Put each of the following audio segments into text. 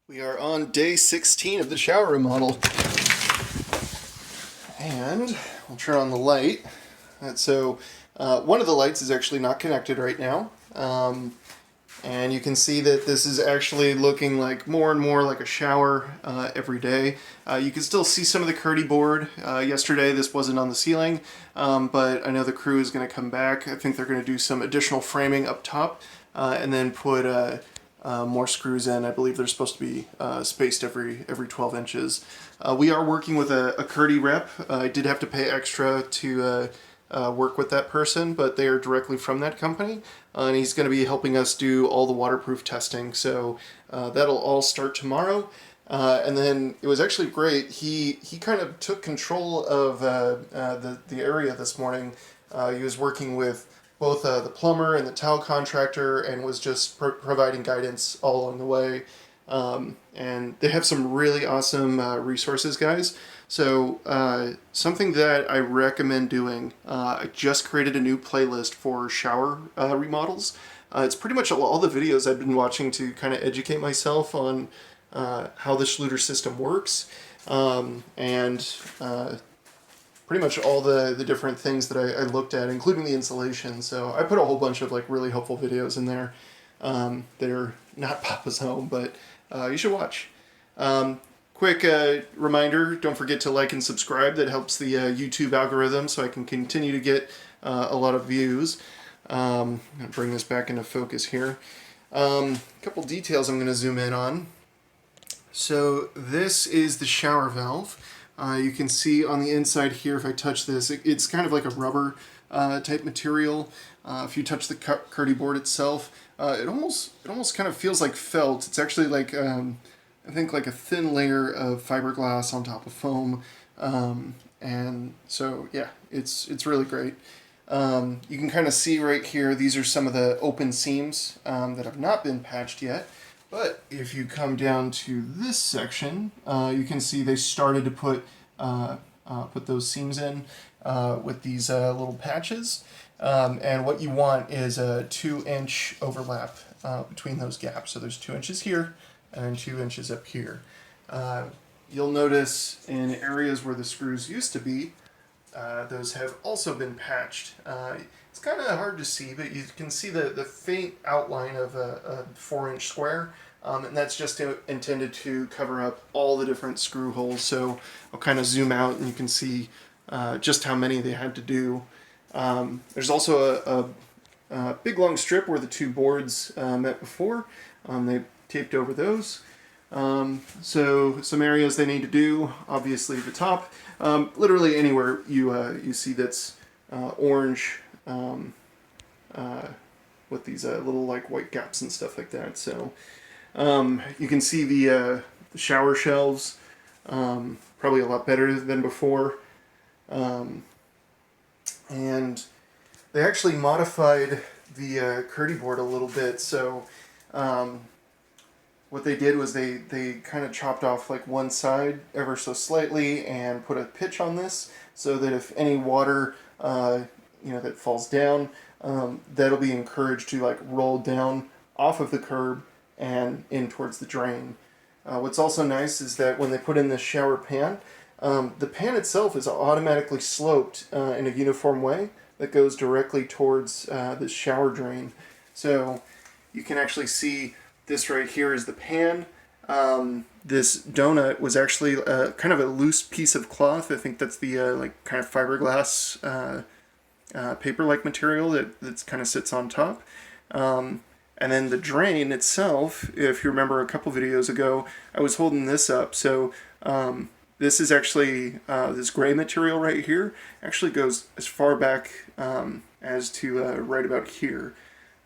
We are on day 16 of the shower remodel. And we'll turn on the light. One of the lights is actually not connected right now. And you can see that this is actually looking like more and more like a shower every day. You can still see some of the Kerdi board. Yesterday this wasn't on the ceiling, but I know the crew is going to come back. I think they're going to do some additional framing up top and then put more screws in. I believe they're supposed to be spaced every 12 inches. We are working with a Kerdi rep. I did have to pay extra to work with that person, but they are directly from that company, and he's going to be helping us do all the waterproof testing. So that'll all start tomorrow. And then it was actually great. He kind of took control of the area this morning. He was working with both the plumber and the tile contractor and was just providing guidance all along the way. And they have some really awesome resources, guys. So something that I recommend doing, I just created a new playlist for shower remodels. It's pretty much all the videos I've been watching to kind of educate myself on how the Schluter system works, and pretty much all the different things that I looked at, including the insulation. So I put a whole bunch of like really helpful videos in there. They're not Papa's Home, but you should watch. Quick reminder, don't forget to like and subscribe. That helps the YouTube algorithm so I can continue to get a lot of views. I'm going to bring this back into focus here. A couple details I'm going to zoom in on. So this is the shower valve. You can see on the inside here, if I touch this, it's kind of like a rubber type material. If you touch the Kerdi board itself, it almost kind of feels like felt. It's actually like I think like a thin layer of fiberglass on top of foam, and so yeah, it's really great. You can kind of see right here, these are some of the open seams that have not been patched yet. But if you come down to this section, you can see they started to put those seams in with these little patches. And what you want is a 2-inch overlap between those gaps. So there's 2 inches here and 2 inches up here. You'll notice in areas where the screws used to be, those have also been patched. It's kind of hard to see, but you can see the faint outline of a 4-inch square, and that's just intended to cover up all the different screw holes. So I'll kind of zoom out and you can see just how many they had to do. There's also a big long strip where the two boards met before. They taped over those. So some areas they need to do, obviously the top. Literally anywhere you see that's orange with these little like white gaps and stuff like that. So you can see the shower shelves, probably a lot better than before. And they actually modified the Kerdi board a little bit. So what they did was they kind of chopped off like one side ever so slightly and put a pitch on this so that if any water that falls down, that'll be encouraged to like roll down off of the curb and in towards the drain. What's also nice is that when they put in this shower pan, the pan itself is automatically sloped in a uniform way that goes directly towards the shower drain. So you can actually see this right here is the pan. This donut was actually kind of a loose piece of cloth. I think that's the like kind of fiberglass paper-like material that kind of sits on top. And then the drain itself, if you remember a couple videos ago, I was holding this up. So this is actually, this gray material right here actually goes as far back as to right about here.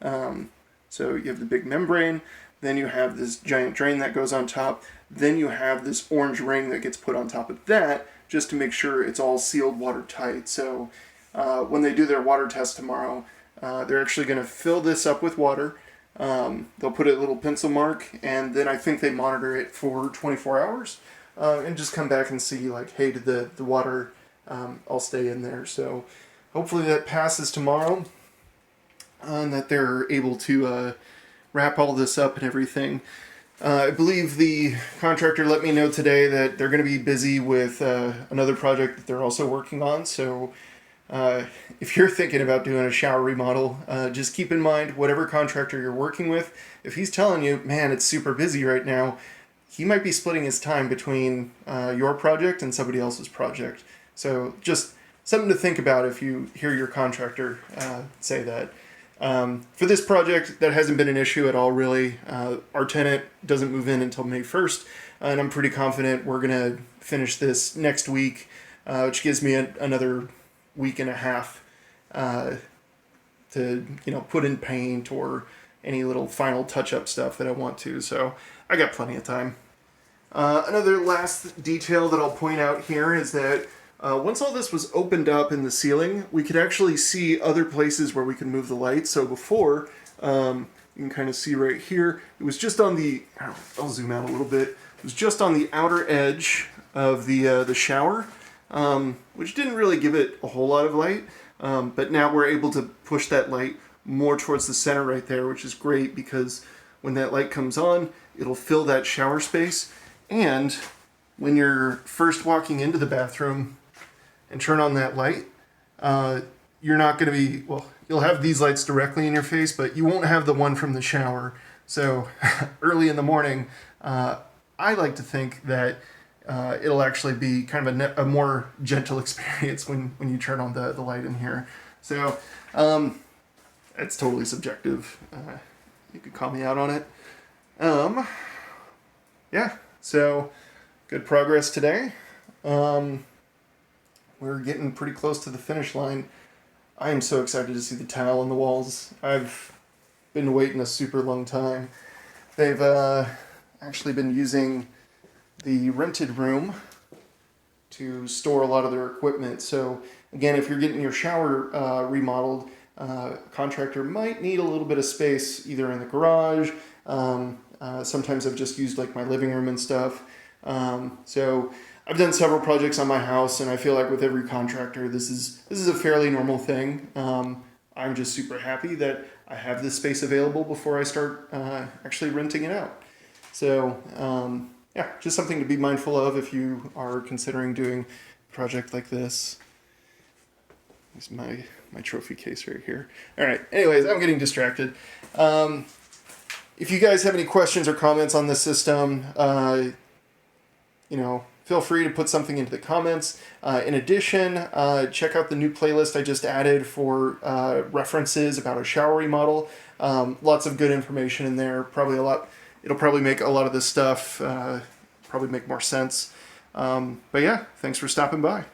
So you have the big membrane, then you have this giant drain that goes on top, then you have this orange ring that gets put on top of that just to make sure it's all sealed watertight. So when they do their water test tomorrow, they're actually going to fill this up with water. They'll put a little pencil mark, and then I think they monitor it for 24 hours and just come back and see like, hey, did the water all stay in there? So hopefully that passes tomorrow and that they're able to wrap all this up and everything. I believe the contractor let me know today that they're going to be busy with another project that they're also working on. So if you're thinking about doing a shower remodel, just keep in mind whatever contractor you're working with, if he's telling you, man, it's super busy right now, he might be splitting his time between your project and somebody else's project. So just something to think about if you hear your contractor say that. For this project, that hasn't been an issue at all, really. Our tenant doesn't move in until May 1st, and I'm pretty confident we're going to finish this next week, which gives me another week and a half to put in paint or any little final touch-up stuff that I want to. So I got plenty of time. Another last detail that I'll point out here is that once all this was opened up in the ceiling, we could actually see other places where we could move the lights. So before, you can kind of see right here, it was just on the, I'll zoom out a little bit, it was just on the outer edge of the shower, which didn't really give it a whole lot of light. But now we're able to push that light more towards the center right there, which is great because when that light comes on, it'll fill that shower space. And when you're first walking into the bathroom and turn on that light, you're not going to be, well, you'll have these lights directly in your face, but you won't have the one from the shower. So early in the morning, I like to think that it'll actually be kind of a more gentle experience when you turn on the light in here. So it's totally subjective. You could call me out on it. Yeah, so good progress today. We're getting pretty close to the finish line. I am so excited to see the tile on the walls. I've been waiting a super long time. They've actually been using the rented room to store a lot of their equipment. So again, if you're getting your shower remodeled, contractor might need a little bit of space either in the garage. Sometimes I've just used like my living room and stuff. So I've done several projects on my house, and I feel like with every contractor, this is a fairly normal thing. I'm just super happy that I have this space available before I start actually renting it out. So yeah, just something to be mindful of if you are considering doing a project like this. This is my trophy case right here. All right, anyways, I'm getting distracted. If you guys have any questions or comments on this system, feel free to put something into the comments. In addition, check out the new playlist I just added for references about a shower remodel. Lots of good information in there. It'll probably make a lot of this stuff probably make more sense. But yeah, thanks for stopping by.